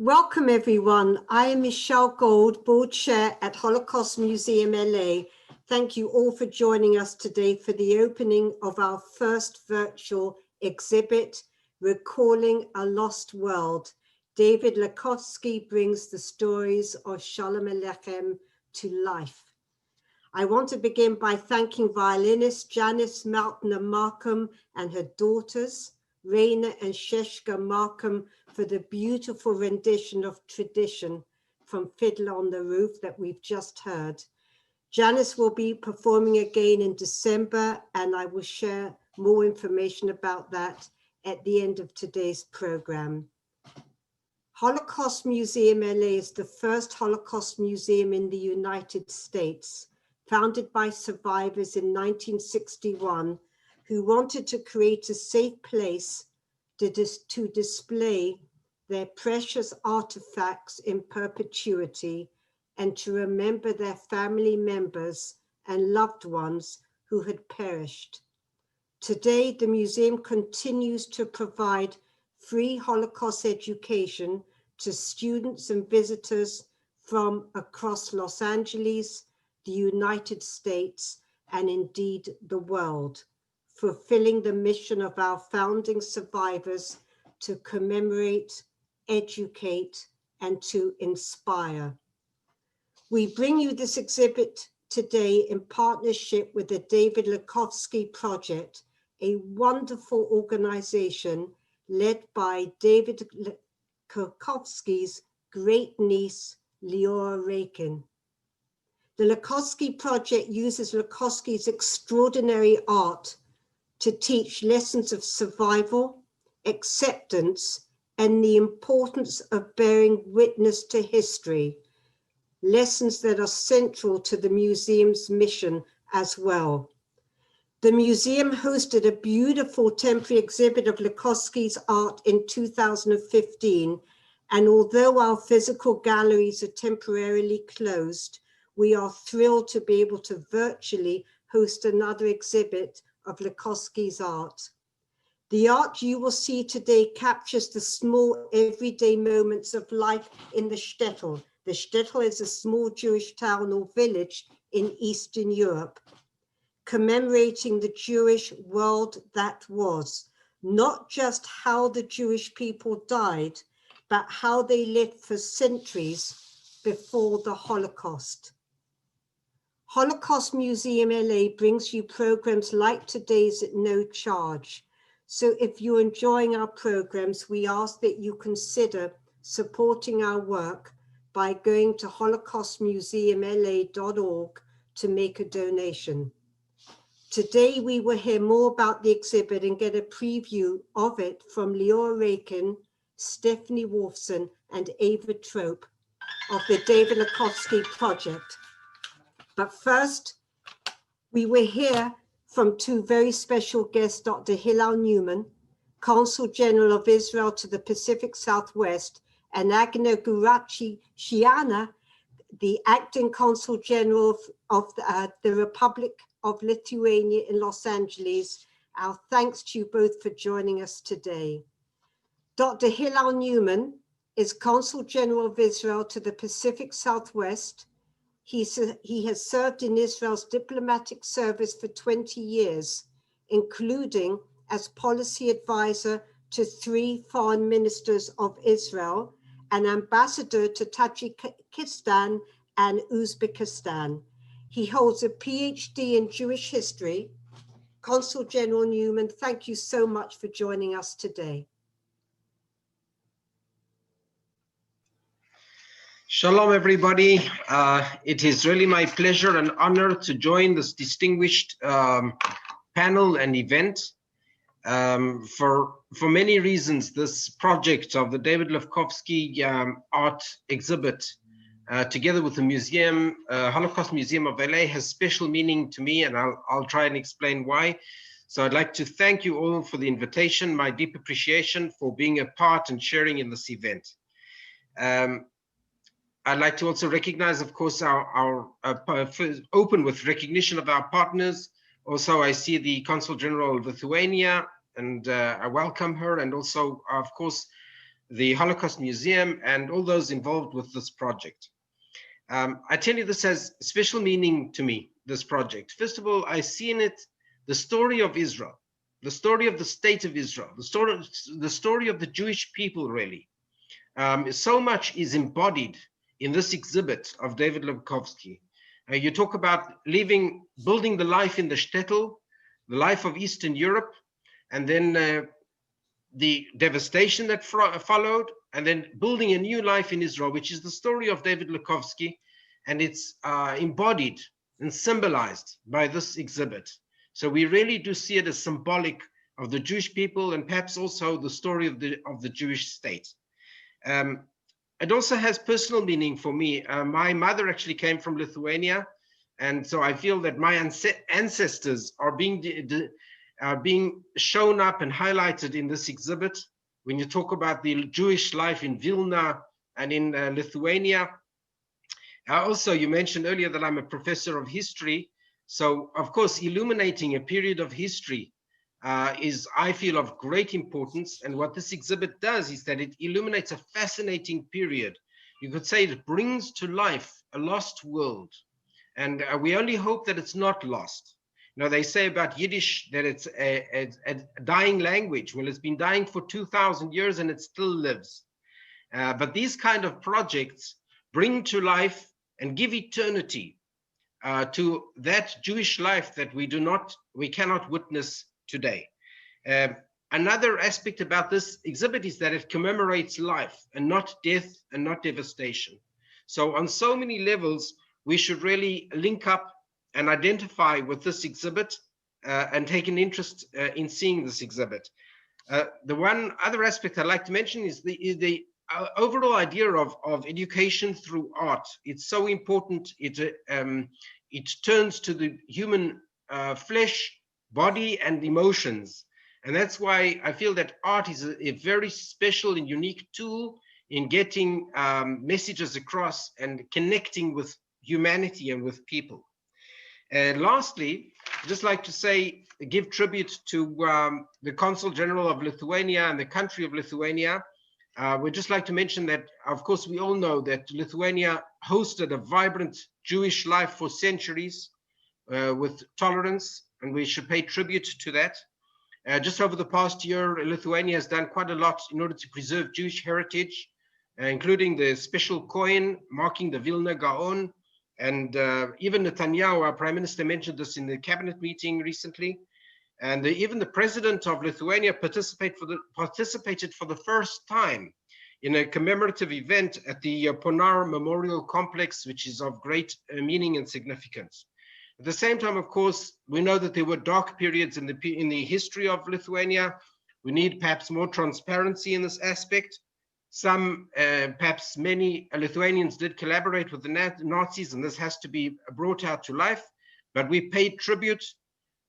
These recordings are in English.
Welcome everyone. I am Michele Gold, board chair at Holocaust Museum LA. Thank you all for joining us today for the opening of our first virtual exhibit, Recalling a Lost World. David Labkovski brings the stories of Sholem Aleichem to life. I want to begin by thanking violinist Janice Maltner Markham and her daughters, Raina and Sheshka Markham, for the beautiful rendition of Tradition from Fiddler on the Roof that we've just heard. Janice will be performing again in December, and I will share more information about that at the end of today's program. Holocaust Museum LA is the first Holocaust museum in the United States, founded by survivors in 1961 who wanted to create a safe place to display their precious artifacts in perpetuity and to remember their family members and loved ones who had perished. Today, the museum continues to provide free Holocaust education to students and visitors from across Los Angeles, the United States, and indeed the world, fulfilling the mission of our founding survivors to commemorate, educate, and to inspire. We bring you this exhibit today in partnership with the David Labkovski Project, a wonderful organization led by David Labkovski's great niece, Liora Reichen. The Labkovski Project uses Labkovski's extraordinary art to teach lessons of survival, acceptance, and the importance of bearing witness to history, lessons that are central to the museum's mission as well. The museum hosted a beautiful temporary exhibit of Labkovski's art in 2015, and although our physical galleries are temporarily closed, we are thrilled to be able to virtually host another exhibit of Labkovski's art. The art you will see today captures the small everyday moments of life in the shtetl. The shtetl is a small Jewish town or village in Eastern Europe, commemorating the Jewish world that was, not just how the Jewish people died, but how they lived for centuries before the Holocaust. Holocaust Museum LA brings you programs like today's at no charge. So if you're enjoying our programs, we ask that you consider supporting our work by going to holocaustmuseumla.org to make a donation. Today, we will hear more about the exhibit and get a preview of it from Liora Reichen, Stephanie Wolfson, and Ava Trope of the David Labkovski Project. But first, we will hear from two very special guests, Dr. Hillel Newman, Consul General of Israel to the Pacific Southwest, and Agne Gureviciene, the Acting Consul General of the Republic of Lithuania in Los Angeles. Our thanks to you both for joining us today. Dr. Hillel Newman is Consul General of Israel to the Pacific Southwest. He has served in Israel's diplomatic service for 20 years, including as policy advisor to 3 foreign ministers of Israel, and ambassador to Tajikistan and Uzbekistan. He holds a PhD in Jewish history. Consul General Newman, thank you so much for joining us today. Shalom, everybody. It is really my pleasure and honor to join this distinguished panel and event. For many reasons, this project of the David Labkovski art exhibit together with the museum, Holocaust Museum of LA, has special meaning to me, and I'll try and explain why. So I'd like to thank you all for the invitation, my deep appreciation for being a part and sharing in this event. I'd like to also recognize, of course, open with recognition of our partners. Also, I see the Consul General of Lithuania, and I welcome her, and also, of course, the Holocaust Museum and all those involved with this project. I tell you, this has special meaning to me, this project. First of all, I see in it the story of Israel, the story of the state of Israel, the story of the Jewish people, really. So much is embodied in this exhibit of David Labkovski. You talk about building the life in the shtetl, the life of Eastern Europe, and then the devastation that followed, and then building a new life in Israel, which is the story of David Labkovski, and it's embodied and symbolized by this exhibit. So we really do see it as symbolic of the Jewish people, and perhaps also the story of the Jewish state. It also has personal meaning for me. My mother actually came from Lithuania, and so I feel that my ancestors are being shown up and highlighted in this exhibit. When you talk about the Jewish life in Vilna and in Lithuania. Also, you mentioned earlier that I'm a professor of history. So, of course, illuminating a period of history is, I feel, of great importance. And what this exhibit does is that it illuminates a fascinating period. You could say it brings to life a lost world. And we only hope that it's not lost. You know, they say about Yiddish that it's a dying language. Well, it's been dying for 2,000 years and it still lives. But these kind of projects bring to life and give eternity to that Jewish life that we cannot witness today. Another aspect about this exhibit is that it commemorates life and not death and not devastation. So on so many levels, we should really link up and identify with this exhibit and take an interest in seeing this exhibit. The one other aspect I'd like to mention is the overall idea of education through art. It's so important. It turns to the human flesh, body, and emotions. And that's why I feel that art is a very special and unique tool in getting messages across and connecting with humanity and with people. Lastly, I'd just like to give tribute to the Consul General of Lithuania and the country of Lithuania. We'd just like to mention that, of course, we all know that Lithuania hosted a vibrant Jewish life for centuries with tolerance, and we should pay tribute to that. Just over the past year, Lithuania has done quite a lot in order to preserve Jewish heritage, including the special coin marking the Vilna Gaon. And even Netanyahu, our prime minister, mentioned this in the cabinet meeting recently. And even the president of Lithuania participated for the first time in a commemorative event at the Ponar Memorial Complex, which is of great meaning and significance. At the same time, of course, we know that there were dark periods in the history of Lithuania. We need perhaps more transparency in this aspect. Perhaps many Lithuanians did collaborate with the Nazis, and this has to be brought out to life. But we paid tribute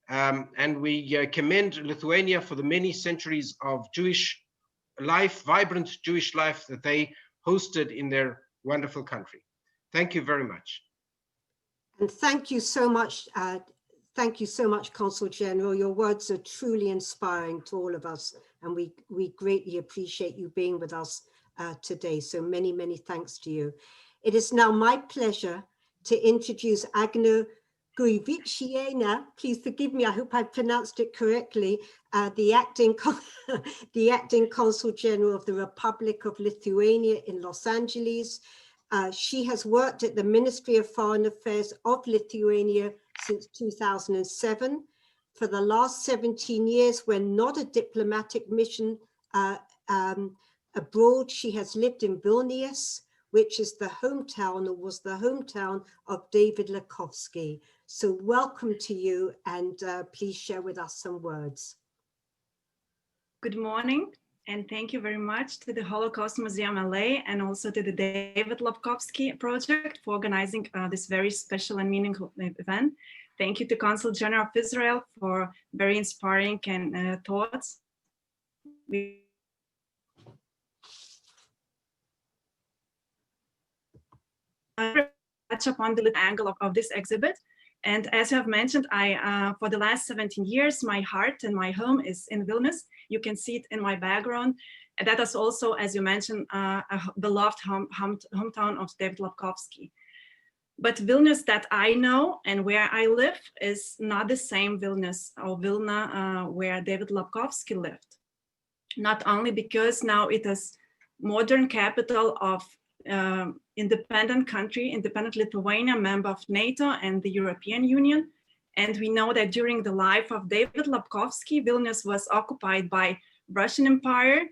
and we commend Lithuania for the many centuries of Jewish life, vibrant Jewish life that they hosted in their wonderful country. Thank you very much. And thank you so much. Thank you so much, Consul General. Your words are truly inspiring to all of us, and we greatly appreciate you being with us today. So many, many thanks to you. It is now my pleasure to introduce Agne Gureviciene. Please forgive me, I hope I pronounced it correctly, the acting Consul General of the Republic of Lithuania in Los Angeles. She has worked at the Ministry of Foreign Affairs of Lithuania since 2007. For the last 17 years, when not a diplomatic mission abroad, she has lived in Vilnius, which is the hometown, or was the hometown, of David Labkovski. So welcome to you, and please share with us some words. Good morning. And thank you very much to the Holocaust Museum LA and also to the David Labkovski Project for organizing this very special and meaningful event. Thank you to Consul General of Israel for very inspiring and thoughts. We touch upon the angle of this exhibit. And as you have mentioned, for the last 17 years, my heart and my home is in Vilnius. You can see it in my background. And that is also, as you mentioned, a beloved hometown of David Labkovski. But Vilnius that I know and where I live is not the same Vilnius or Vilna where David Labkovski lived. Not only because now it is modern capital of independent country, independent Lithuania, member of NATO and the European Union. And we know that during the life of David Labkovski, Vilnius was occupied by Russian Empire,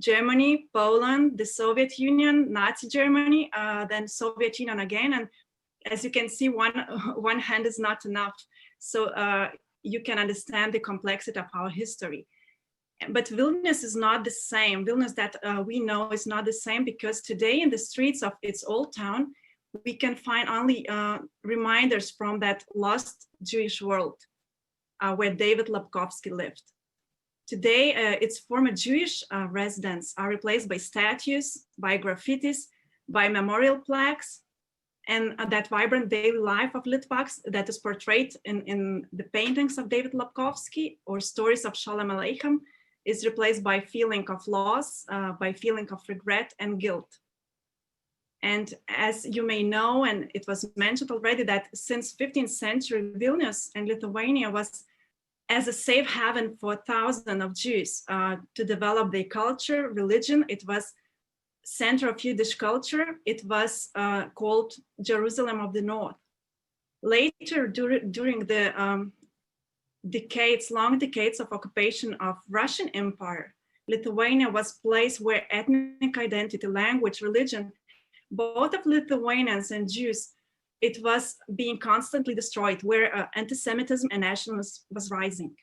Germany, Poland, the Soviet Union, Nazi Germany, then Soviet Union again. And as you can see, one hand is not enough. So you can understand the complexity of our history. But Vilnius is not the same. Vilnius that we know is not the same because today in the streets of its old town, we can find only reminders from that lost Jewish world where David Labkovski lived. Today, its former Jewish residents are replaced by statues, by graffitis, by memorial plaques, and that vibrant daily life of Litvaks that is portrayed in the paintings of David Labkovski or stories of Sholem Aleichem is replaced by feeling of loss, by feeling of regret and guilt. And as you may know, and it was mentioned already, that since 15th century, Vilnius and Lithuania was as a safe haven for thousands of Jews to develop their culture, religion. It was center of Yiddish culture. It was called Jerusalem of the North. Later, during the long decades of occupation of Russian Empire, Lithuania was a place where ethnic identity, language, religion, both of Lithuanians and Jews, it was being constantly destroyed, where anti-Semitism and nationalism was rising.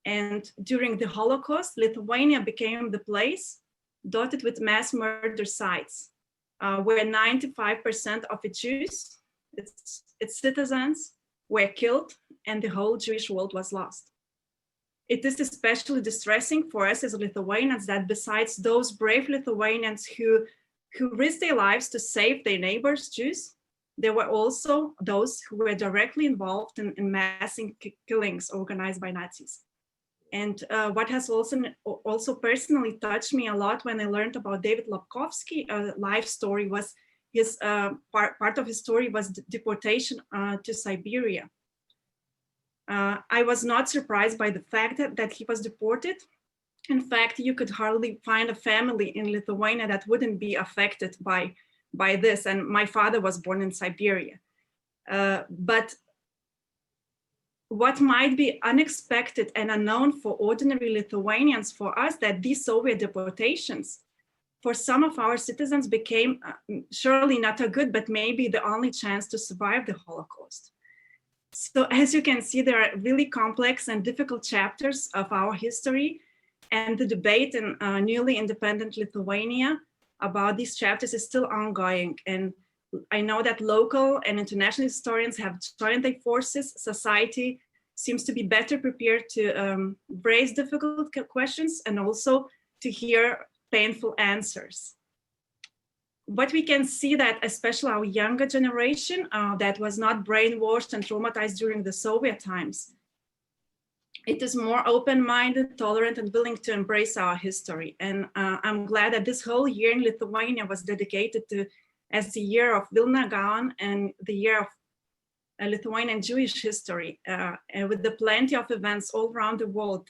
And during the Holocaust, Lithuania became the place dotted with mass murder sites, where 95% of its Jews, its citizens, were killed, and the whole Jewish world was lost. It is especially distressing for us as Lithuanians that besides those brave Lithuanians who risked their lives to save their neighbors, Jews, there were also those who were directly involved in mass killings organized by Nazis. And what has also personally touched me a lot when I learned about David Labkovski life story was his part of his story was deportation to Siberia. I was not surprised by the fact that he was deported. In fact, you could hardly find a family in Lithuania that wouldn't be affected by this. And my father was born in Siberia. But what might be unexpected and unknown for ordinary Lithuanians, for us, that these Soviet deportations for some of our citizens became surely not a good, but maybe the only chance to survive the Holocaust. So as you can see, there are really complex and difficult chapters of our history, and the debate in newly independent Lithuania about these chapters is still ongoing. And I know that local and international historians have joined their forces. Society seems to be better prepared to raise difficult questions and also to hear painful answers. But we can see that especially our younger generation that was not brainwashed and traumatized during the Soviet times, it is more open-minded, tolerant, and willing to embrace our history. And I'm glad that this whole year in Lithuania was dedicated to as the year of Vilna Gaon and the year of Lithuanian Jewish history, and with the plenty of events all around the world,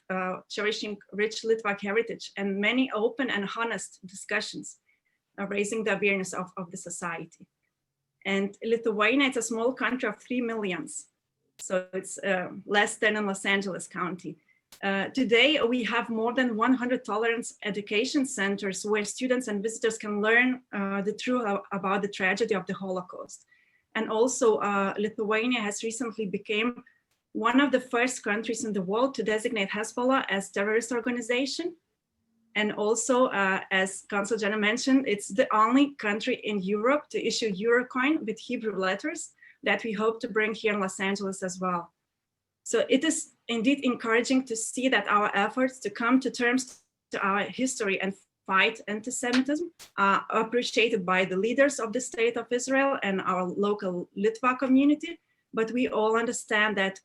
cherishing rich Litvak heritage and many open and honest discussions, raising the awareness of the society. And Lithuania is a small country of 3 million. So it's less than in Los Angeles County. Today, we have more than 100 tolerance education centers where students and visitors can learn the truth about the tragedy of the Holocaust. And also, Lithuania has recently become one of the first countries in the world to designate Hezbollah as terrorist organization. And also, as Consul Jenna mentioned, it's the only country in Europe to issue Eurocoin with Hebrew letters that we hope to bring here in Los Angeles as well. So it is indeed encouraging to see that our efforts to come to terms to our history and fight anti-Semitism are appreciated by the leaders of the State of Israel and our local Litva community. But we all understand that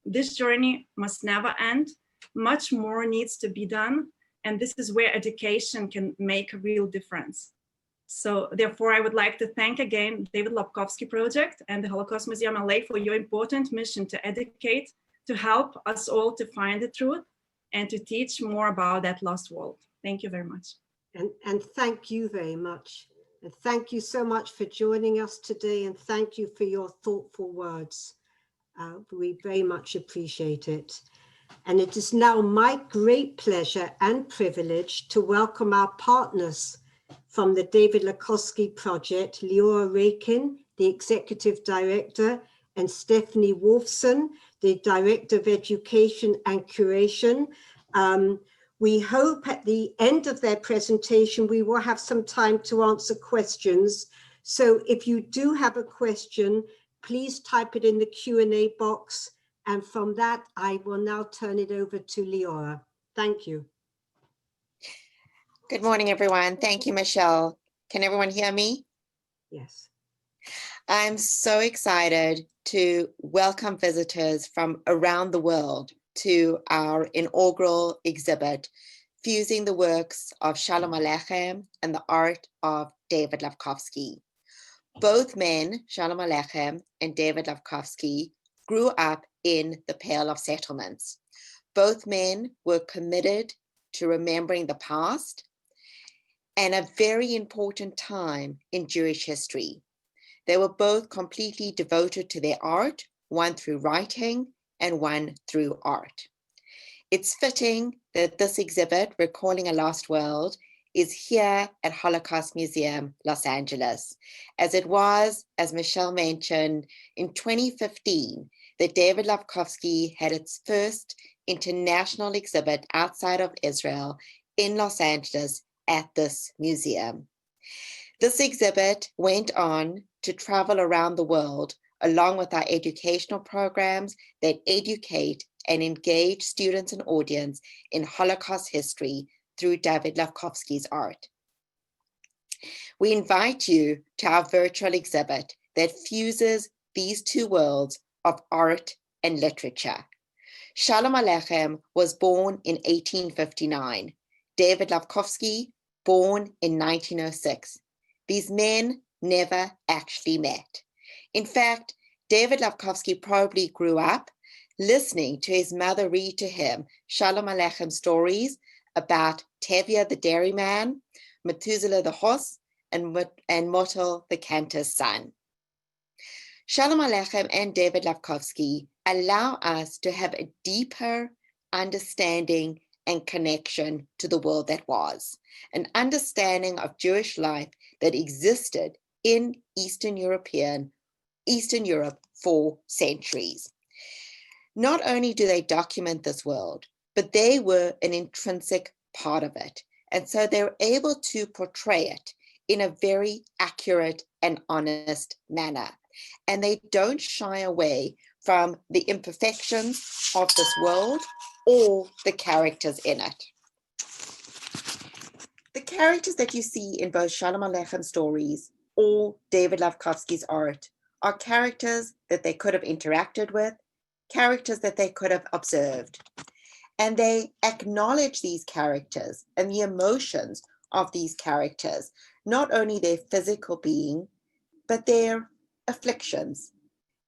this journey must never end. Much more needs to be done. And this is where education can make a real difference. So therefore, I would like to thank again David Labkovski Project and the Holocaust Museum LA for your important mission to educate, to help us all to find the truth and to teach more about that lost world. Thank you very much. And thank you very much. And thank you so much for joining us today. And thank you for your thoughtful words. We very much appreciate it. And it is now my great pleasure and privilege to welcome our partners from the David Labkovski Project, Lior Rakin, the Executive Director, and Stephanie Wolfson, the Director of Education and Curation. We hope at the end of their presentation, we will have some time to answer questions. So if you do have a question, please type it in the Q&A box. And from that, I will now turn it over to Liora. Thank you. Good morning, everyone. Thank you, Michele. Can everyone hear me? Yes. I'm so excited to welcome visitors from around the world to our inaugural exhibit, fusing the works of Sholem Aleichem and the art of David Labkovski. Both men, Sholem Aleichem and David Labkovski, grew up in the Pale of Settlements. Both men were committed to remembering the past and a very important time in Jewish history. They were both completely devoted to their art, one through writing and one through art. It's fitting that this exhibit, Recalling a Lost World, is here at Holocaust Museum, Los Angeles, as it was, as Michele mentioned, in 2015, that David Labkovski had its first international exhibit outside of Israel in Los Angeles at this museum. This exhibit went on to travel around the world along with our educational programs that educate and engage students and audience in Holocaust history through David Labkovski's art. We invite you to our virtual exhibit that fuses these two worlds of art and literature. Sholem Aleichem was born in 1859. David Labkovski, born in 1906. These men never actually met. In fact, David Labkovski probably grew up listening to his mother read to him Sholem Aleichem stories about Tevye the dairyman, Methuselah the horse, and Motel the cantor's son. Sholem Aleichem and David Labkovski allow us to have a deeper understanding and connection to the world that was, an understanding of Jewish life that existed in Eastern Europe for centuries. Not only do they document this world, but they were an intrinsic part of it. And so they're able to portray it in a very accurate and honest manner. And they don't shy away from the imperfections of this world or the characters in it. The characters that you see in both Sholem Aleichem stories or David Labkovski's art are characters that they could have interacted with, characters that they could have observed. And they acknowledge these characters and the emotions of these characters, not only their physical being, but their afflictions,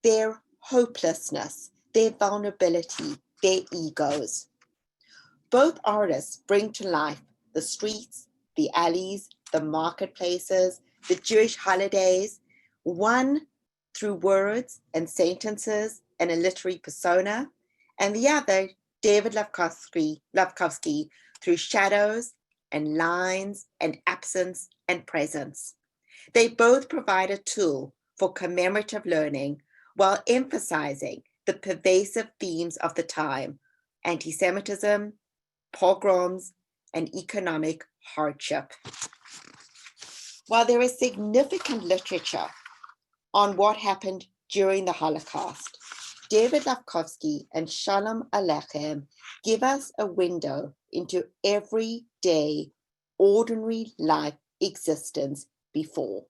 their hopelessness, their vulnerability, their egos. Both artists bring to life the streets, the alleys, the marketplaces, the Jewish holidays, one through words and sentences and a literary persona, and the other, David Labkovski, through shadows and lines and absence and presence. They both provide a tool for commemorative learning while emphasizing the pervasive themes of the time: anti-Semitism, pogroms, and economic hardship. While there is significant literature on what happened during the Holocaust, David Labkovski and Sholem Aleichem give us a window into everyday, ordinary life existence before.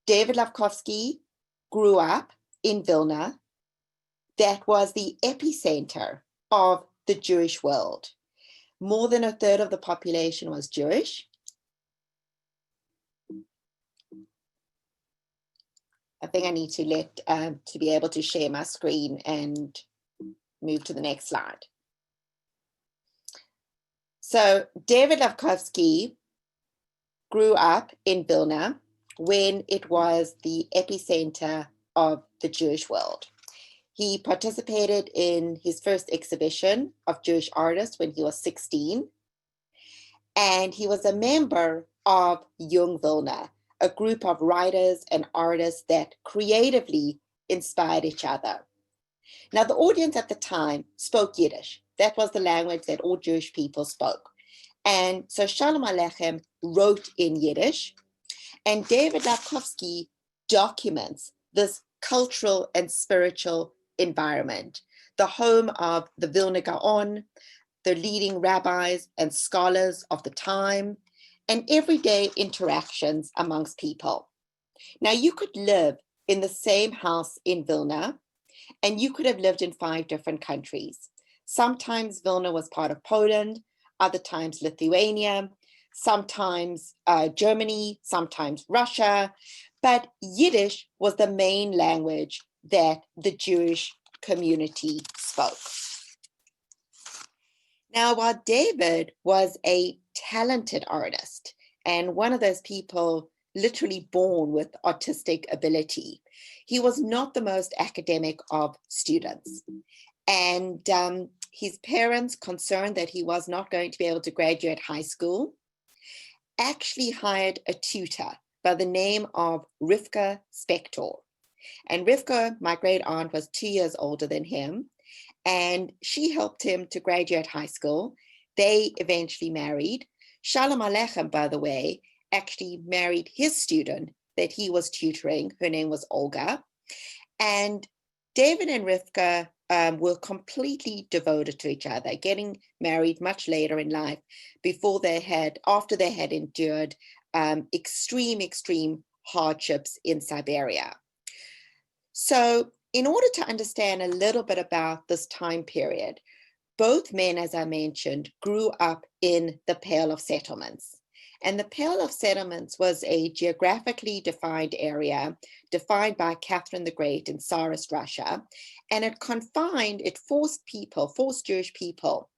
David Labkovski grew up in Vilna. That was the epicenter of the Jewish world. More than a third of the population was Jewish. I think I need to to be able to share my screen and move to the next slide. So David Labkovski grew up in Vilna when it was the epicenter of the Jewish world. He participated in his first exhibition of Jewish artists when he was 16. And he was a member of Young Vilna, a group of writers and artists that creatively inspired each other. Now, the audience at the time spoke Yiddish. That was the language that all Jewish people spoke. And so Sholem Aleichem wrote in Yiddish, and David Labkovski documents this cultural and spiritual environment, the home of the Vilna Gaon, the leading rabbis and scholars of the time, and everyday interactions amongst people. Now, you could live in the same house in Vilna, and you could have lived in 5 different countries. Sometimes Vilna was part of Poland, other times Lithuania, sometimes Germany, sometimes Russia, but Yiddish was the main language that the Jewish community spoke. Now, while David was a talented artist and one of those people literally born with artistic ability, he was not the most academic of students. And his parents, concerned that he was not going to be able to graduate high school, actually hired a tutor by the name of Rivka Spector. And Rivka, my great aunt, was 2 years older than him, and she helped him to graduate high school. They eventually married. Sholem Aleichem, by the way, actually married his student that he was tutoring. Her name was Olga. And David and Rivka were completely devoted to each other, getting married much later in life after they had endured extreme hardships in Siberia. So in order to understand a little bit about this time period, both men, as I mentioned, grew up in the Pale of Settlements. And the Pale of Settlements was a geographically defined area defined by Catherine the Great in Tsarist Russia. And it forced Jewish people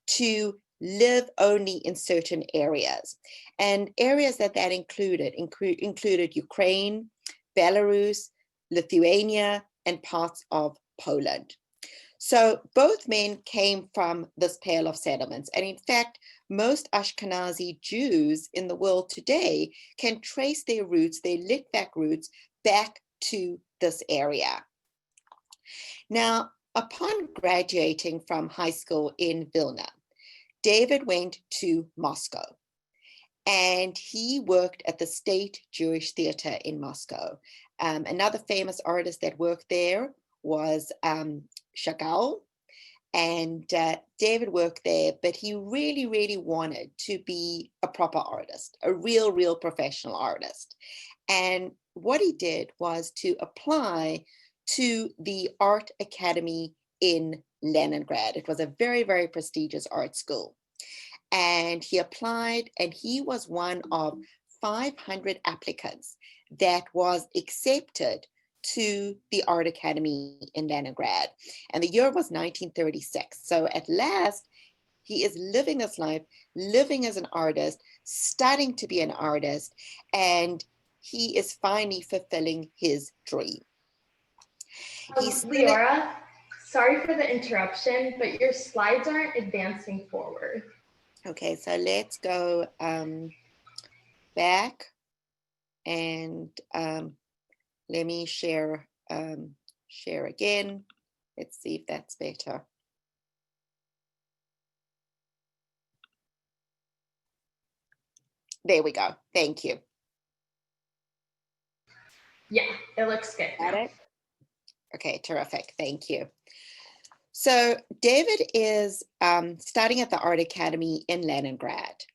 to live only in certain areas. And areas that included Ukraine, Belarus, Lithuania, and parts of Poland. So both men came from this Pale of Settlements. And in fact, most Ashkenazi Jews in the world today can trace their roots, their Litvak roots, back to this area. Now, upon graduating from high school in Vilna, David went to Moscow. And he worked at the State Jewish Theater in Moscow. Another famous artist that worked there was Chagall. And David worked there, but he really wanted to be a proper artist, a real professional artist. And what he did was to apply to the Art Academy in Leningrad. It was a very prestigious art school. And he applied, and he was one of 500 applicants that was accepted to the Art Academy in Leningrad. And the year was 1936. So at last, he is living this life, living as an artist, studying to be an artist, and he is finally fulfilling his dream. Leora, sorry for the interruption, but your slides aren't advancing forward. Okay, so let's go back and let me share again. Let's see if that's better. There we go. Thank you. Yeah, it looks good. Got it? Okay, terrific. Thank you. So David is studying at the Art Academy in Leningrad,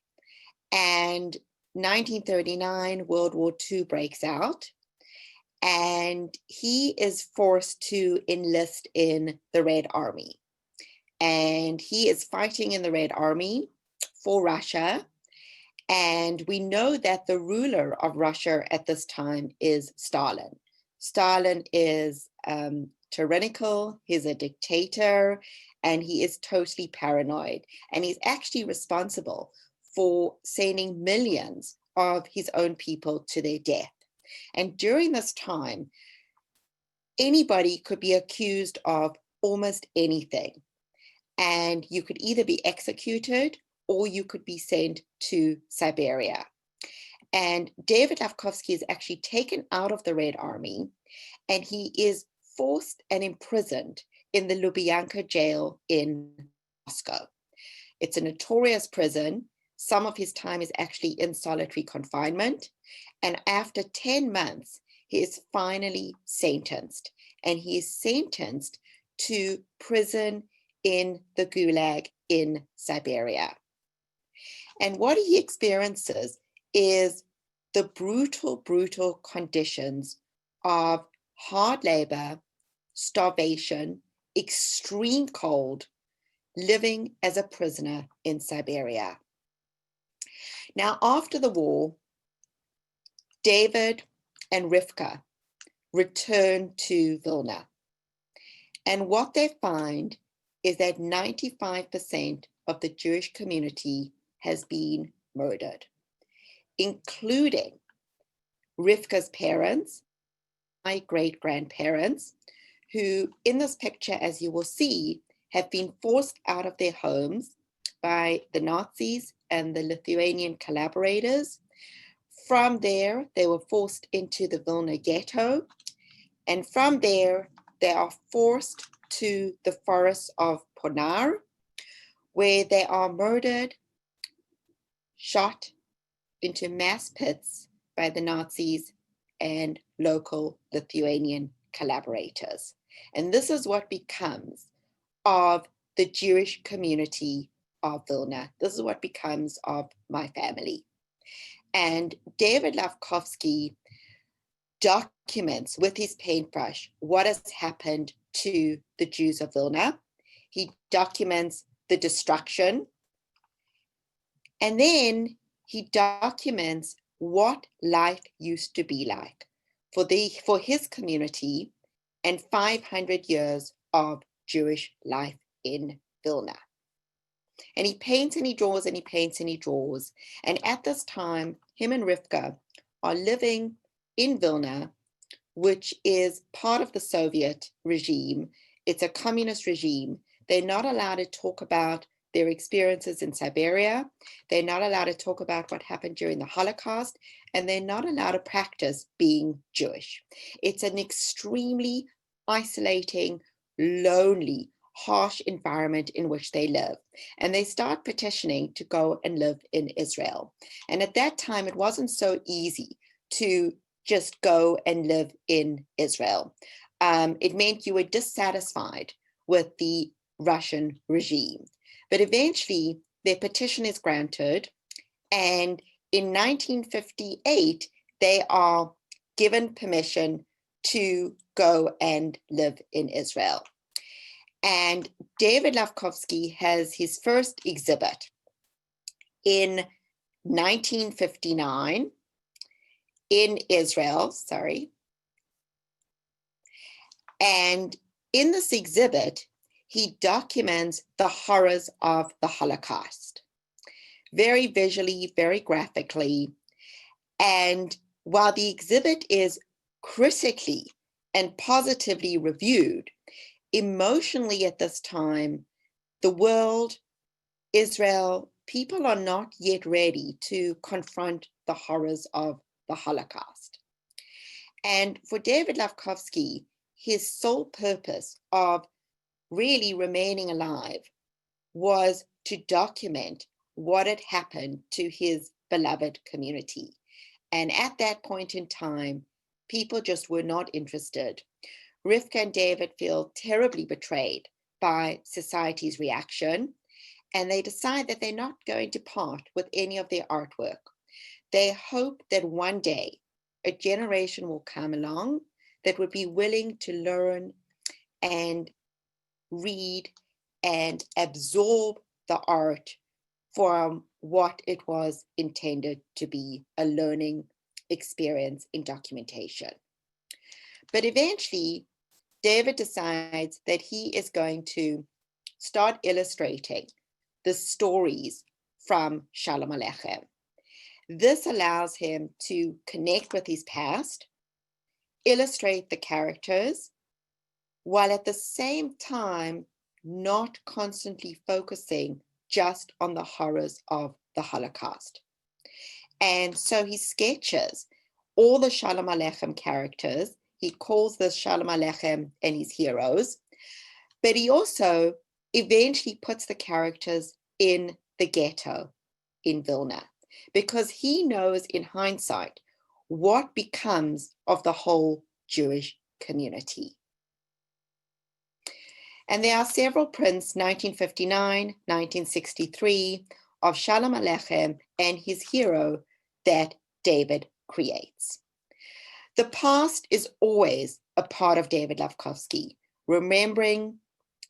and 1939, World War II breaks out, and he is forced to enlist in the Red Army. And he is fighting in the Red Army for Russia. And we know that the ruler of Russia at this time is Stalin. Stalin is tyrannical, he's a dictator, and he is totally paranoid. And he's actually responsible for sending millions of his own people to their death. And during this time, anybody could be accused of almost anything. And you could either be executed or you could be sent to Siberia. And David Labkovski is actually taken out of the Red Army, and he is forced and imprisoned in the Lubyanka jail in Moscow. It's a notorious prison. Some of his time is actually in solitary confinement. And after 10 months, he is finally sentenced. And he is sentenced to prison in the Gulag in Siberia. And what he experiences is the brutal, brutal conditions of hard labor, starvation, extreme cold, living as a prisoner in Siberia. Now, after the war, David and Rivka return to Vilna. And what they find is that 95% of the Jewish community has been murdered, including Rivka's parents, my great-grandparents, who in this picture, as you will see, have been forced out of their homes by the Nazis and the Lithuanian collaborators. From there, they were forced into the Vilna ghetto. And from there, they are forced to the forests of Ponar, where they are murdered, shot into mass pits by the Nazis and local Lithuanian collaborators. And this is what becomes of the Jewish community of Vilna. This is what becomes of my family. And David Labkovski documents with his paintbrush what has happened to the Jews of Vilna. He documents the destruction, and then he documents what life used to be like for his community and 500 years of Jewish life in Vilna. And he paints and he draws and he paints and he draws. And at this time, him and Rivka are living in Vilna, which is part of the Soviet regime. It's a communist regime. They're not allowed to talk about their experiences in Siberia. They're not allowed to talk about what happened during the Holocaust, and they're not allowed to practice being Jewish. It's an extremely isolating, lonely, harsh environment in which they live. And they start petitioning to go and live in Israel. And at that time, it wasn't so easy to just go and live in Israel. It meant you were dissatisfied with the Russian regime. But eventually, their petition is granted. And in 1958, they are given permission to go and live in Israel. And David Labkovski has his first exhibit in 1959 in Israel, And in this exhibit, he documents the horrors of the Holocaust, very visually, very graphically. And while the exhibit is critically and positively reviewed, emotionally at this time, the world, Israel, people are not yet ready to confront the horrors of the Holocaust. And for David Labkovski, his sole purpose of really remaining alive was to document what had happened to his beloved community. And at that point in time, people just were not interested. Rivka and David feel terribly betrayed by society's reaction, and they decide that they're not going to part with any of their artwork. They hope that one day a generation will come along that would be willing to learn and read and absorb the art from what it was intended to be, a learning experience in documentation. But eventually, David decides that he is going to start illustrating the stories from Sholem Aleichem. This allows him to connect with his past, illustrate the characters, while at the same time not constantly focusing just on the horrors of the Holocaust. And so he sketches all the Sholem Aleichem characters. He calls this Sholem Aleichem and his heroes, but he also eventually puts the characters in the ghetto in Vilna, because he knows in hindsight what becomes of the whole Jewish community. And there are several prints, 1959, 1963, of Sholem Aleichem and his hero that David creates. The past is always a part of David Labkovski, remembering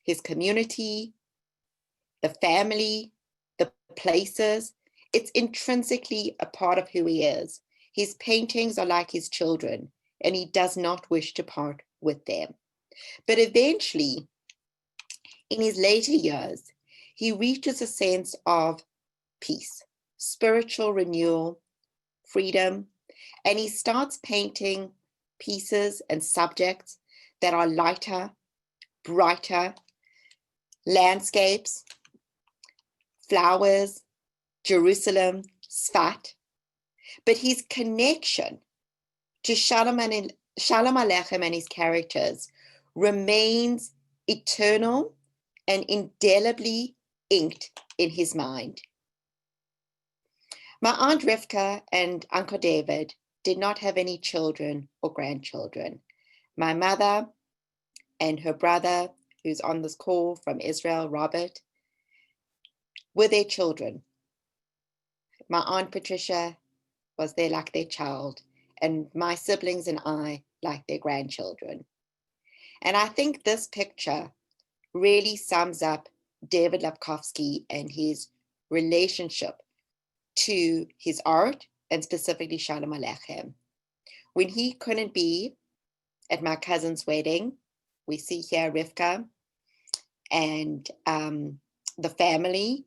his community, the family, the places. It's intrinsically a part of who he is. His paintings are like his children, and he does not wish to part with them. But eventually, in his later years, he reaches a sense of peace, spiritual renewal, freedom, and he starts painting pieces and subjects that are lighter, brighter, landscapes, flowers, Jerusalem, Sfat. But his connection to Sholem Aleichem and his characters remains eternal and indelibly inked in his mind. My Aunt Rivka and Uncle David did not have any children or grandchildren. My mother and her brother, who's on this call from Israel, Robert, were their children. My Aunt Patricia was there like their child, and my siblings and I like their grandchildren. And I think this picture really sums up David Labkovski and his relationship to his art, and specifically Sholem Aleichem. When he couldn't be at my cousin's wedding, we see here Rivka and the family.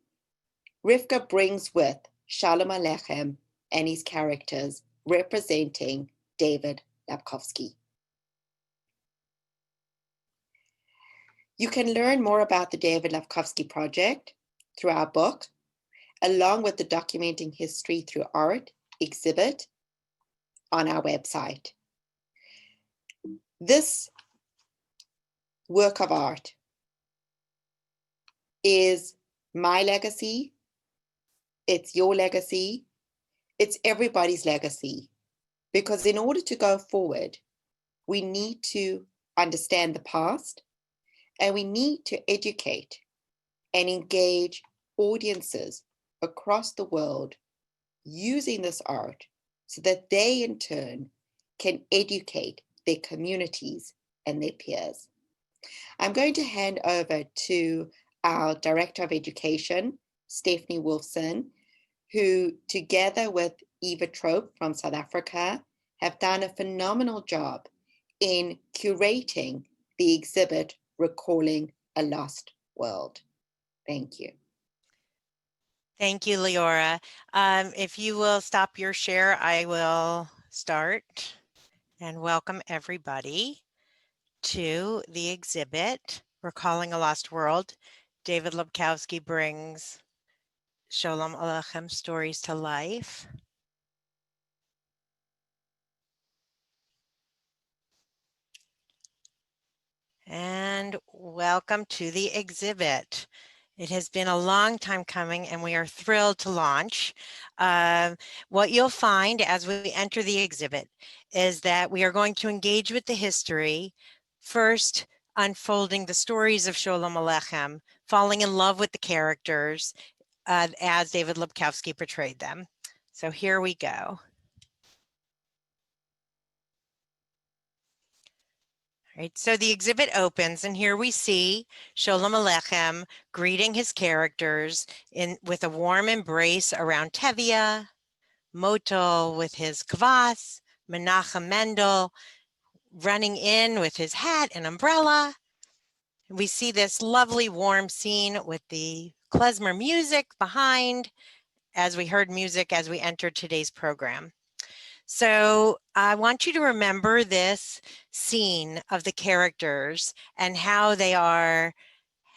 Rivka brings with Sholem Aleichem and his characters representing David Labkovski. You can learn more about the David Labkovski Project through our book, along with the Documenting History Through Art exhibit on our website. This work of art is my legacy, it's your legacy, it's everybody's legacy, because in order to go forward, we need to understand the past, and we need to educate and engage audiences across the world using this art so that they in turn can educate their communities and their peers. I'm going to hand over to our Director of Education, Stephanie Wolfson, who together with Eva Trope from South Africa have done a phenomenal job in curating the exhibit Recalling a Lost World. Thank you. Thank you, Leora. If you will stop your share, I will start. And welcome everybody to the exhibit, Recalling a Lost World. David Labkovski brings Sholem Aleichem stories to life. And welcome to the exhibit. It has been a long time coming, and we are thrilled to launch. What you'll find as we enter the exhibit is that we are going to engage with the history, first unfolding the stories of Sholem Aleichem, falling in love with the characters as David Labkovski portrayed them. So here we go. Right, so the exhibit opens, and here we see Sholem Aleichem greeting his characters with a warm embrace around Tevye, Motel with his kvass, Menachem Mendel running in with his hat and umbrella. We see this lovely warm scene with the klezmer music behind, as we heard music as we entered today's program. So I want you to remember this scene of the characters and how they are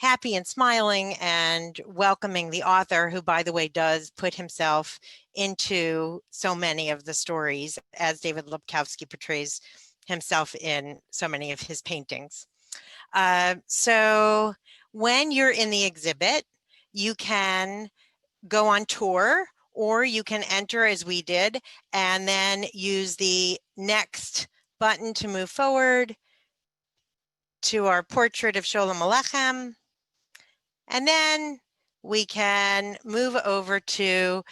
happy and smiling and welcoming the author, who, by the way, does put himself into so many of the stories, as David Labkovski portrays himself in so many of his paintings. So when you're in the exhibit, you can go on tour, or you can enter as we did, and then use the next button to move forward to our portrait of Sholem Aleichem. And then we can move over to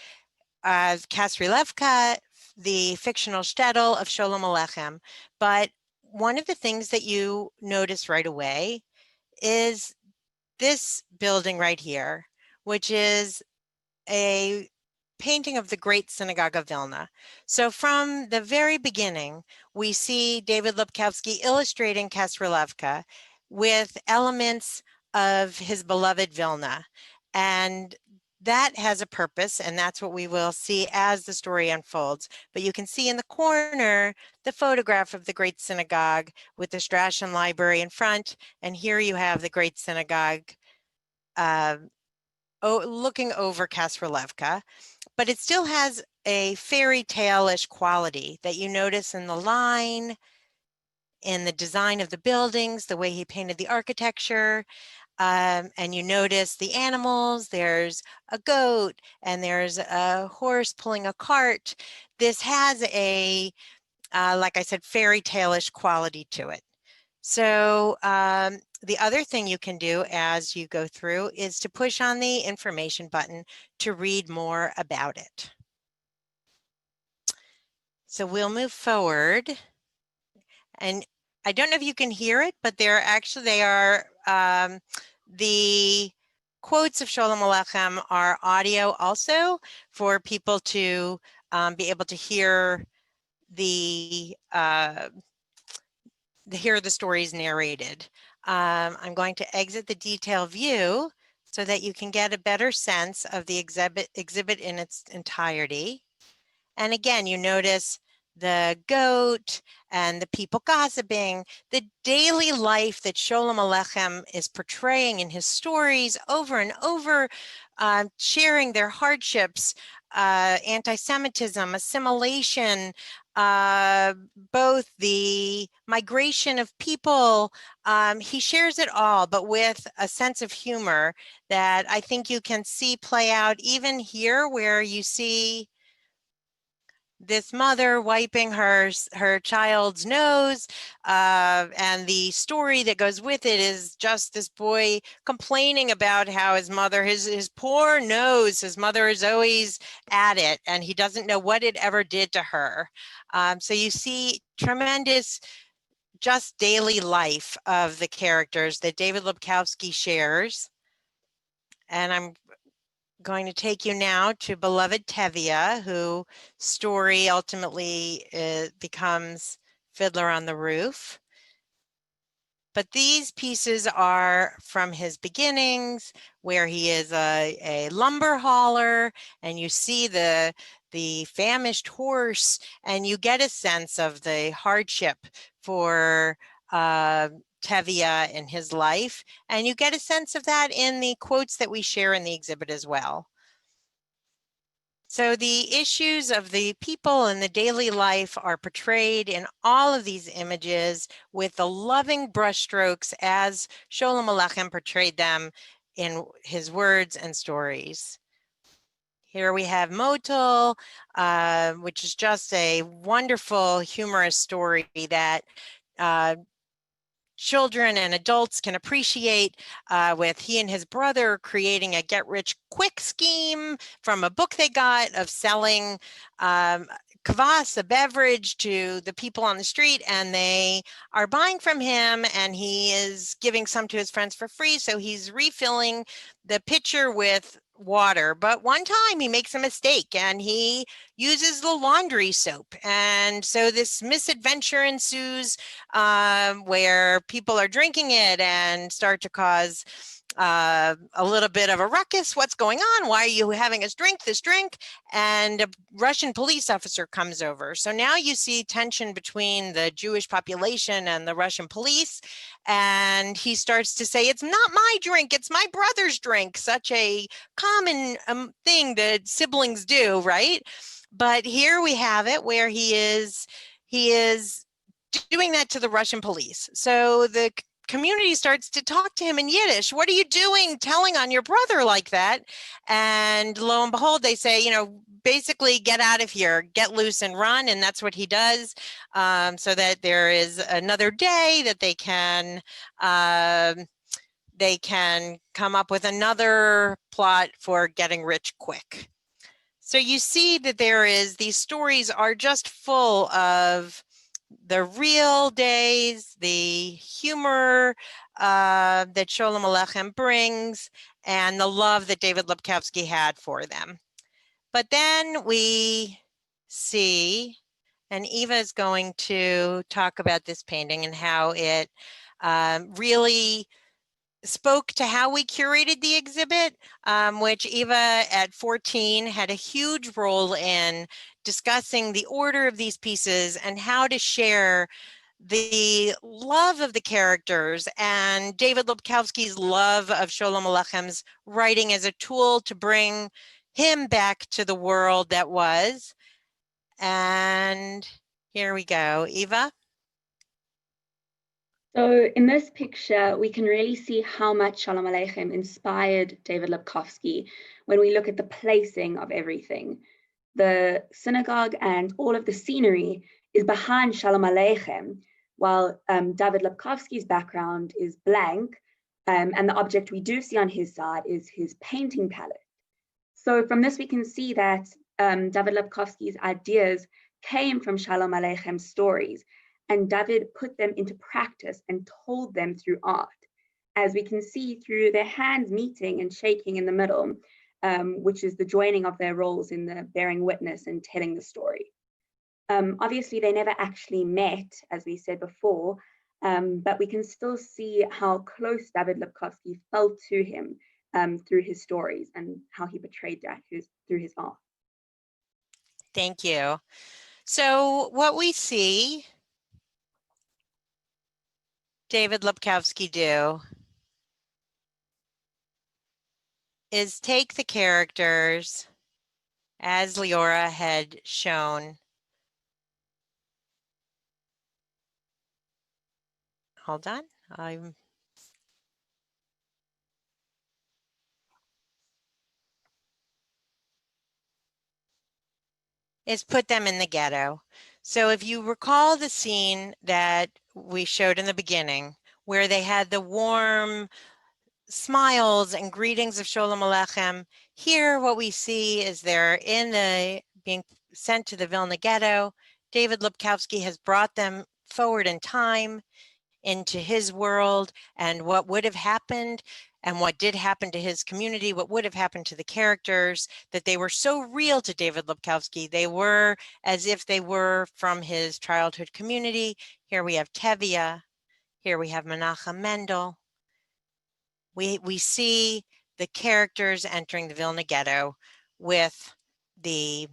Kasrilevka, the fictional shtetl of Sholem Aleichem. But one of the things that you notice right away is this building right here, which is a painting of the Great Synagogue of Vilna. So from the very beginning, we see David Labkovski illustrating Kasrilevka with elements of his beloved Vilna. And that has a purpose, and that's what we will see as the story unfolds. But you can see in the corner the photograph of the Great Synagogue with the Strachan Library in front, and here you have the Great Synagogue looking over Kasrilevka. But it still has a fairy tale-ish quality that you notice in the line, in the design of the buildings, the way he painted the architecture, and you notice the animals. There's a goat and there's a horse pulling a cart. This has a, like I said, fairy tale-ish quality to it. So the other thing you can do as you go through is to push on the information button to read more about it. So we'll move forward, and I don't know if you can hear it, but they are the quotes of Sholem Aleichem are audio also for people to be able to hear the stories narrated. I'm going to exit the detail view so that you can get a better sense of the exhibit in its entirety. And again, you notice the goat and the people gossiping, the daily life that Sholem Aleichem is portraying in his stories over and over, sharing their hardships, anti-Semitism, assimilation, both the migration of people. He shares it all, but with a sense of humor that I think you can see play out even here, where you see this mother wiping her child's nose, and the story that goes with it is just this boy complaining about how his mother, his poor nose, his mother is always at it, and he doesn't know what it ever did to her. So you see tremendous just daily life of the characters that David Labkovski shares. And I'm going to take you now to beloved Tevye, whose story ultimately becomes Fiddler on the Roof. But these pieces are from his beginnings, where he is a lumber hauler, and you see the famished horse, and you get a sense of the hardship for Tevye in his life, and you get a sense of that in the quotes that we share in the exhibit as well. So the issues of the people and the daily life are portrayed in all of these images with the loving brushstrokes as Sholem Aleichem portrayed them in his words and stories. Here we have Motul, which is just a wonderful, humorous story that children and adults can appreciate, with he and his brother creating a get-rich-quick scheme from a book they got of selling kvass, a beverage, to the people on the street, and they are buying from him, and he is giving some to his friends for free. So he's refilling the pitcher with water, but one time he makes a mistake and he uses the laundry soap, and so this misadventure ensues, where people are drinking it and start to cause a little bit of a ruckus. What's going on? Why are you having us drink this drink? And a Russian police officer comes over. So now you see tension between the Jewish population and the Russian police. And he starts to say, it's not my drink, it's my brother's drink. Such a common thing that siblings do, right? But here we have it where he is doing that to the Russian police. So the community starts to talk to him in Yiddish. What are you doing telling on your brother like that? And lo and behold, they say, basically get out of here, get loose and run. And that's what he does, so that there is another day that they can come up with another plot for getting rich quick. So you see that these stories are just full of the real days, the humor that Sholem Aleichem brings, and the love that David Labkovski had for them. But then we see, and Eva is going to talk about this painting and how it really spoke to how we curated the exhibit, which Eva at 14 had a huge role in discussing the order of these pieces and how to share the love of the characters and David Labkovski's love of Sholem Aleichem's writing as a tool to bring him back to the world that was. And here we go, Eva. So in this picture, we can really see how much Sholem Aleichem inspired David Labkovski when we look at the placing of everything. The synagogue and all of the scenery is behind Sholem Aleichem, while David Labkovski's background is blank, and the object we do see on his side is his painting palette. So from this, we can see that David Labkovski's ideas came from Sholem Aleichem's stories, and David put them into practice and told them through art, as we can see through their hands meeting and shaking in the middle, which is the joining of their roles in the bearing witness and telling the story. Obviously, they never actually met, as we said before, but we can still see how close David Labkovski felt to him through his stories and how he portrayed that through his art. Thank you. So what we see David Labkovski do is take the characters, as Leora had shown. Hold on, is put them in the ghetto. So if you recall the scene that we showed in the beginning, where they had the warm smiles and greetings of Sholem Aleichem, here what we see is they're being sent to the Vilna ghetto. David Labkovski has brought them forward in time into his world and what would have happened and what did happen to his community, what would have happened to the characters, that they were so real to David Labkovski. They were as if they were from his childhood community. Here we have Tevye. Here we have Menachem Mendel. We see the characters entering the Vilna ghetto with the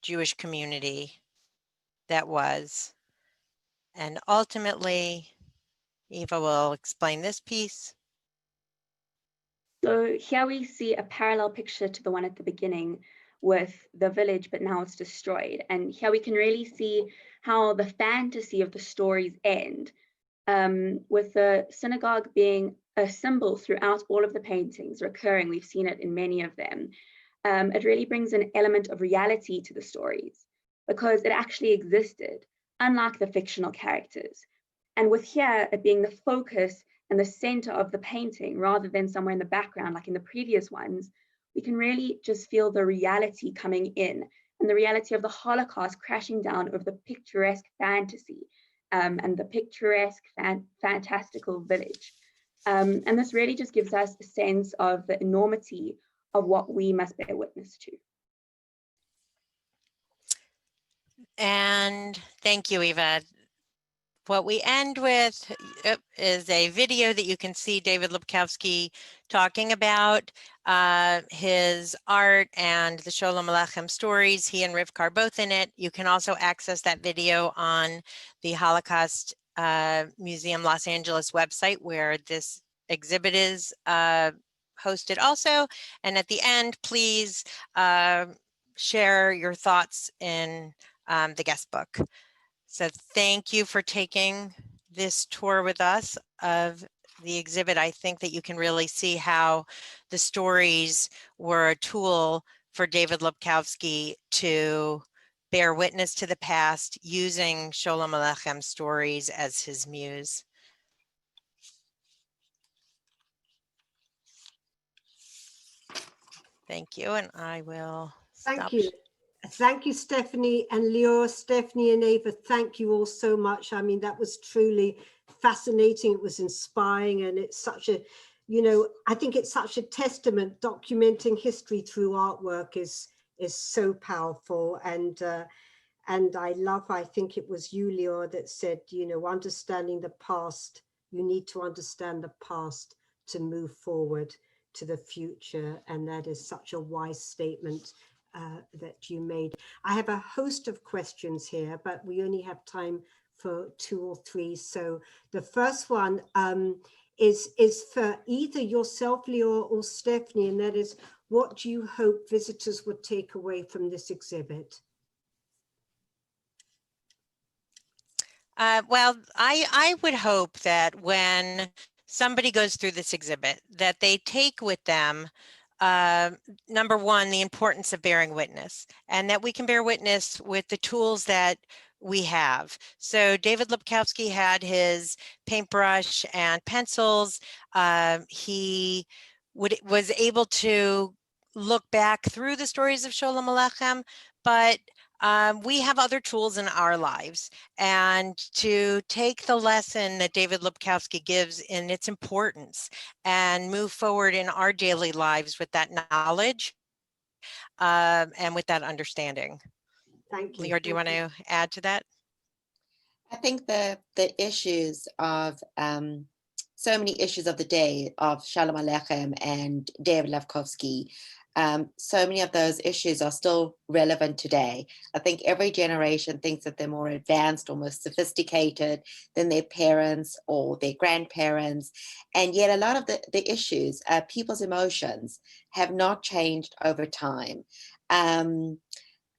Jewish community that was. And ultimately, Eva will explain this piece. So here we see a parallel picture to the one at the beginning with the village, but now it's destroyed. And here we can really see how the fantasy of the stories end, with the synagogue being a symbol throughout all of the paintings recurring. We've seen it in many of them. It really brings an element of reality to the stories because it actually existed, unlike the fictional characters. And with here, it being the focus and the center of the painting rather than somewhere in the background like in the previous ones, we can really just feel the reality coming in and the reality of the Holocaust crashing down over the picturesque fantasy and the picturesque, fantastical village. And this really just gives us a sense of the enormity of what we must bear witness to. And thank you, Eva. What we end with is a video that you can see David Labkovski talking about his art and the Sholem Aleichem stories. He and Rivka are both in it. You can also access that video on the Holocaust Museum Los Angeles website, where this exhibit is hosted also. And at the end, please share your thoughts in the guest book. So thank you for taking this tour with us of the exhibit. I think that you can really see how the stories were a tool for David Labkovski to bear witness to the past using Sholem Aleichem stories as his muse. Thank you, and I will stop. Thank you. Thank you, Stephanie and Lior, Stephanie and Eva. Thank you all so much. I mean, that was truly fascinating. It was inspiring, and it's such a, you know, I think it's such a testament. Documenting history through artwork is so powerful. And I love, I think it was you, Lior, that said, you know, understanding the past, you need to understand the past to move forward to the future. And that is such a wise statement that you made. I have a host of questions here, but we only have time for 2 or 3. So the first one is for either yourself, Lior, or Stephanie, and that is, what do you hope visitors would take away from this exhibit? Well, I would hope that when somebody goes through this exhibit, that they take with them number one, the importance of bearing witness, and that we can bear witness with the tools that we have. So David Labkovski had his paintbrush and pencils. He was able to look back through the stories of Sholem Aleichem, but we have other tools in our lives, and to take the lesson that David Labkovski gives in its importance and move forward in our daily lives with that knowledge and with that understanding. Thank you. Lior, do you want to add to that? I think the issues of so many issues of the day of Sholem Aleichem and David Labkovski, so many of those issues are still relevant today. I think every generation thinks that they're more advanced or more sophisticated than their parents or their grandparents. And yet a lot of the issues, people's emotions, have not changed over time.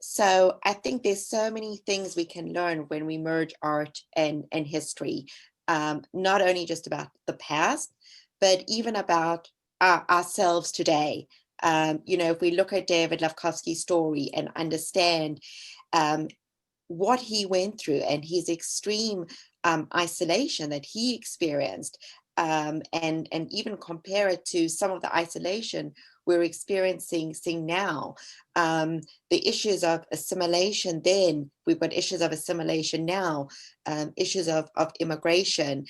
So I think there's so many things we can learn when we merge art and history, not only just about the past, but even about ourselves today. You know, if we look at David Labkovski's story and understand what he went through and his extreme isolation that he experienced, and even compare it to some of the isolation we're experiencing now, the issues of assimilation then, we've got issues of assimilation now, issues of immigration,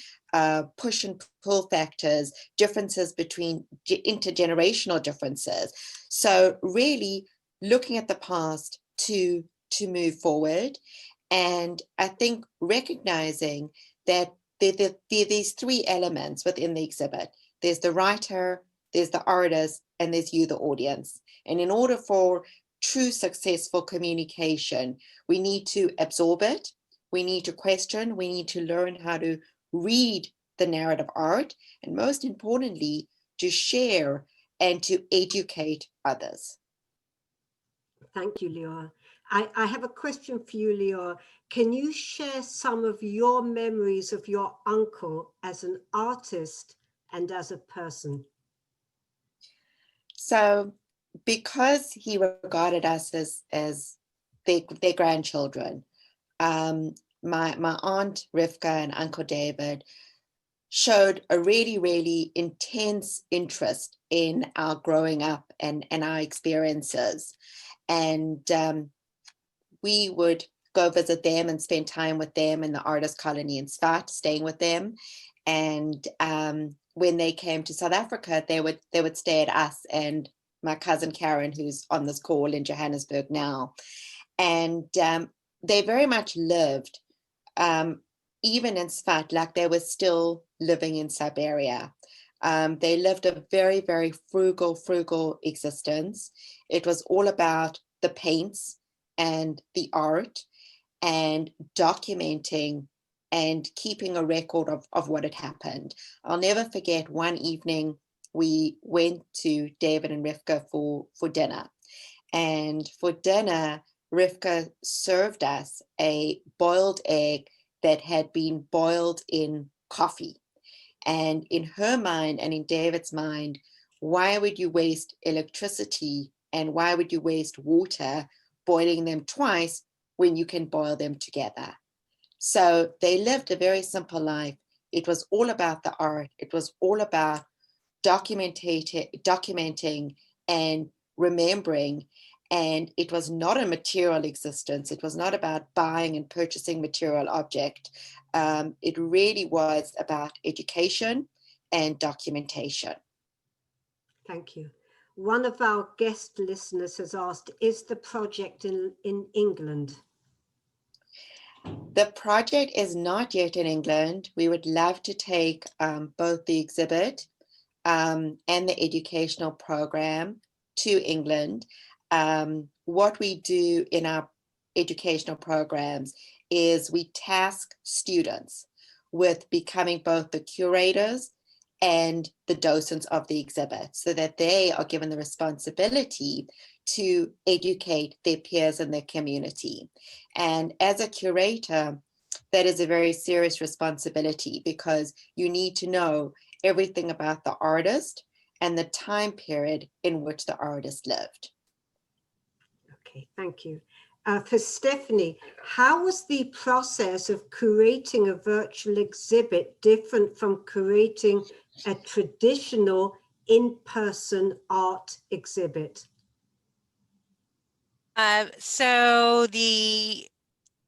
push and pull factors, differences between intergenerational differences. So really looking at the past to move forward. And I think recognizing that there are these 3 elements within the exhibit. There's the writer, there's the artist, and there's you, the audience. And in order for true successful communication, we need to absorb it, we need to question, we need to learn how to read the narrative art, and most importantly, to share and to educate others. Thank you, Lior. I have a question for you, Lior. Can you share some of your memories of your uncle as an artist and as a person? So because he regarded us as their grandchildren, my aunt Rivka and Uncle David showed a really, really intense interest in our growing up and our experiences. And we would go visit them and spend time with them in the artist colony in Svat, staying with them. And when they came to South Africa, they would stay at us and my cousin Karen, who's on this call in Johannesburg now. And they very much lived, even in Svat, like they were still living in Siberia. They lived a very, very frugal existence. It was all about the paints and the art and documenting and keeping a record of what had happened. I'll never forget one evening we went to David and Rivka for dinner. And for dinner, Rivka served us a boiled egg that had been boiled in coffee. And in her mind and in David's mind, why would you waste electricity and why would you waste water boiling them twice when you can boil them together? So they lived a very simple life. It was all about the art. It was all about documenting and remembering. And it was not a material existence. It was not about buying and purchasing material object. It really was about education and documentation. Thank you. One of our guest listeners has asked, is the project in England? The project is not yet in England. We would love to take both the exhibit and the educational program to England. What we do in our educational programs is we task students with becoming both the curators and the docents of the exhibit so that they are given the responsibility to educate their peers in their community. And as a curator, that is a very serious responsibility because you need to know everything about the artist and the time period in which the artist lived. Okay, thank you. For Stephanie, how was the process of curating a virtual exhibit different from curating a traditional in-person art exhibit? So the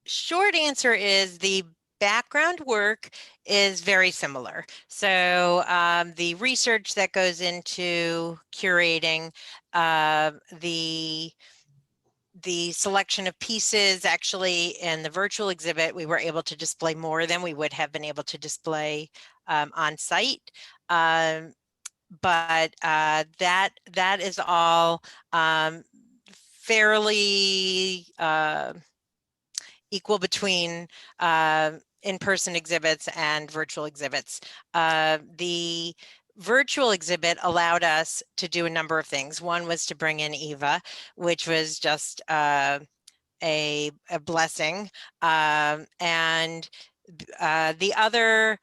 short answer is the background work is very similar. So the research that goes into curating, the selection of pieces, actually in the virtual exhibit, we were able to display more than we would have been able to display on site. But that is all fairly equal between in-person exhibits and virtual exhibits. The virtual exhibit allowed us to do a number of things. One was to bring in Eva, which was just a blessing. And the other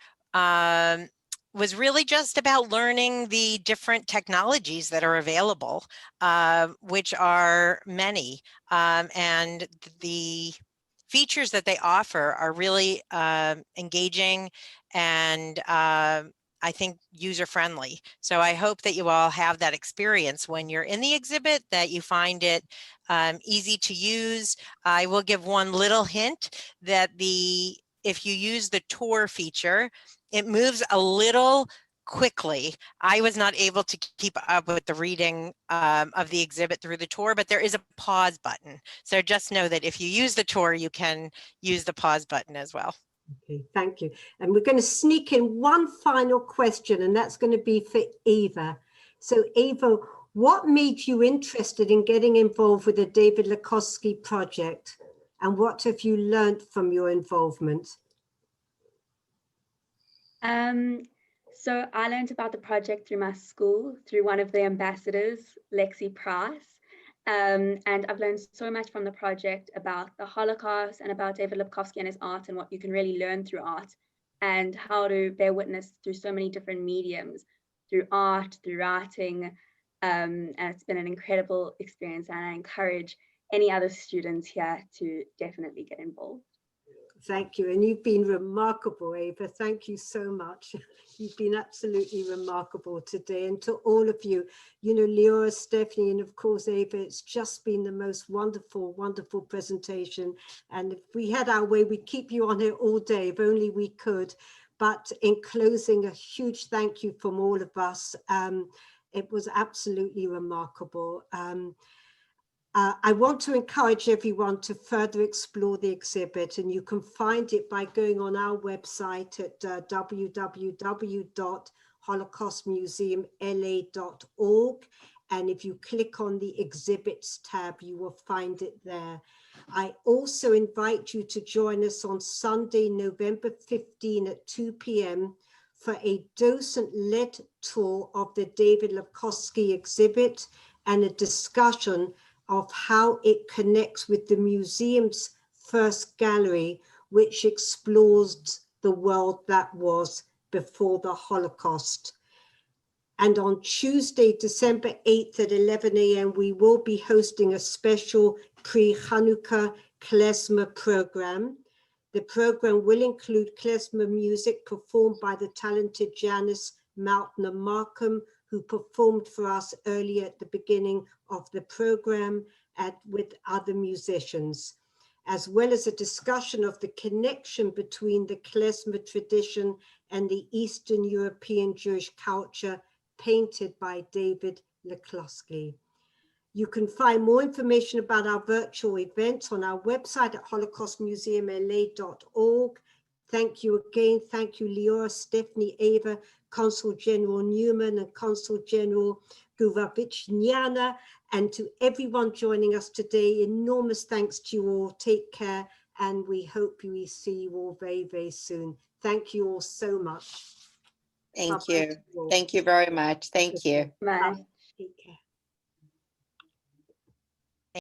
was really just about learning the different technologies that are available, which are many. And the features that they offer are really engaging and I think user-friendly. So I hope that you all have that experience when you're in the exhibit, that you find it easy to use. I will give one little hint that if you use the tour feature, it moves a little quickly. I was not able to keep up with the reading of the exhibit through the tour, but there is a pause button. So just know that if you use the tour, you can use the pause button as well. Okay, thank you. And we're going to sneak in one final question, and that's going to be for Eva. So Eva, what made you interested in getting involved with the David Labkovski Project? And what have you learned from your involvement? So I learned about the project through my school, through one of the ambassadors, Lexi Price. And I've learned so much from the project about the Holocaust and about David Labkovski and his art and what you can really learn through art. and how to bear witness through so many different mediums, through art, through writing. And it's been an incredible experience, and I encourage any other students here to definitely get involved. Thank you. And you've been remarkable, Ava. Thank you so much. You've been absolutely remarkable today. And to all of you, you know, Leora, Stephanie, and of course, Ava, it's just been the most wonderful, wonderful presentation. And if we had our way, we'd keep you on here all day, if only we could. But in closing, a huge thank you from all of us. It was absolutely remarkable. I want to encourage everyone to further explore the exhibit, and you can find it by going on our website at www.holocaustmuseumla.org. And if you click on the exhibits tab, you will find it there. I also invite you to join us on Sunday, November 15 at 2 p.m. for a docent-led tour of the David Labkovski exhibit and a discussion of how it connects with the museum's first gallery, which explores the world that was before the Holocaust. And on Tuesday, December 8th at 11 a.m., we will be hosting a special pre-Hanukkah klezmer program. The program will include klezmer music performed by the talented Janice Mautner-Markham, who performed for us earlier at the beginning of the program with other musicians, as well as a discussion of the connection between the klezmer tradition and the Eastern European Jewish culture painted by David Labkovski. You can find more information about our virtual events on our website at holocaustmuseumla.org. Thank you again. Thank you, Leora, Stephanie, Ava, Consul General Newman, and Consul General Gureviciene, and to everyone joining us today. Enormous thanks to you all. Take care, and we hope we see you all very, very soon. Thank you all so much. Thank Bye-bye you. to all. Thank you very much. Thank you. Bye. Take care.